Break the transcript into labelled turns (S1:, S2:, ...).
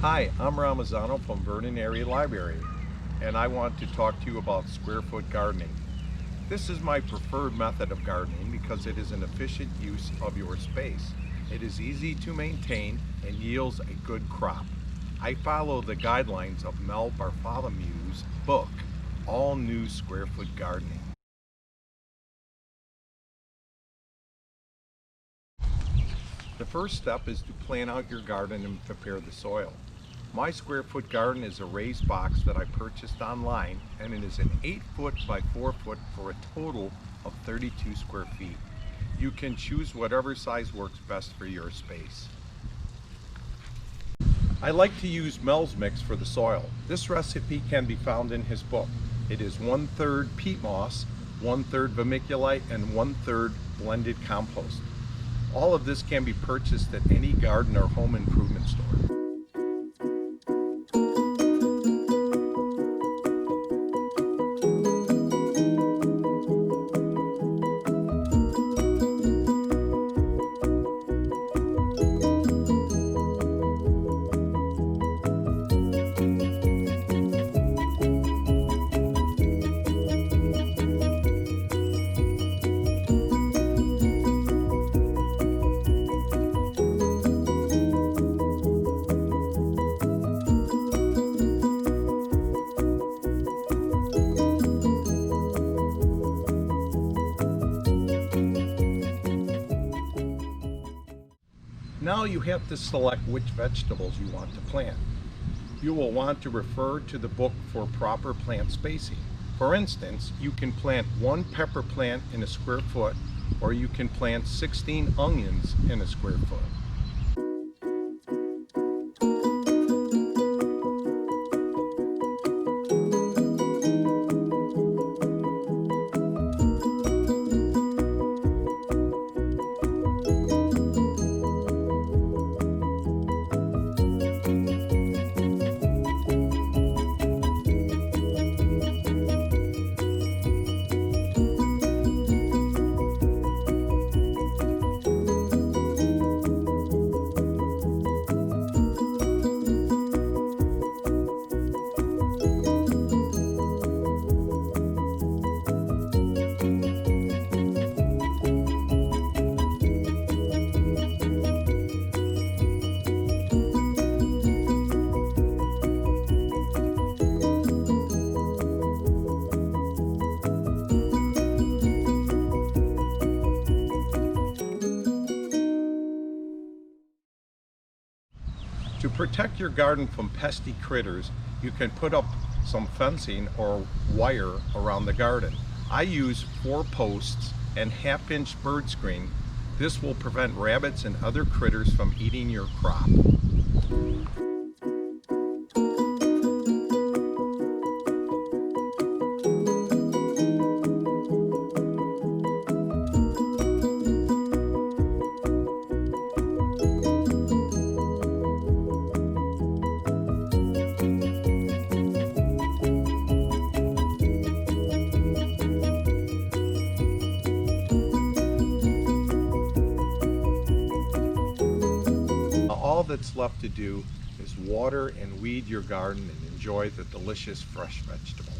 S1: Hi, I'm Ron Mezzano from Vernon Area Library, and I want to talk to you about square foot gardening. This is my preferred method of gardening because it is an efficient use of your space. It is easy to maintain and yields a good crop. I follow the guidelines of Mel Bartholomew's book, All New Square Foot Gardening. The first step is to plan out your garden and prepare the soil. My square foot garden is a raised box that I purchased online, and it is an 8 foot by 4 foot for a total of 32 square feet. You can choose whatever size works best for your space. I like to use Mel's mix for the soil. This recipe can be found in his book. It is 1/3 peat moss, 1/3 vermiculite, and 1/3 blended compost. All of this can be purchased at any garden or home improvement store. Now you have to select which vegetables you want to plant. You will want to refer to the book for proper plant spacing. For instance, you can plant 1 pepper plant in a square foot, or you can plant 16 onions in a square foot. To protect your garden from pesky critters, you can put up some fencing or wire around the garden. I use 4 posts and 1/2-inch bird screen. This will prevent rabbits and other critters from eating your crop. All that's left to do is water and weed your garden and enjoy the delicious fresh vegetables.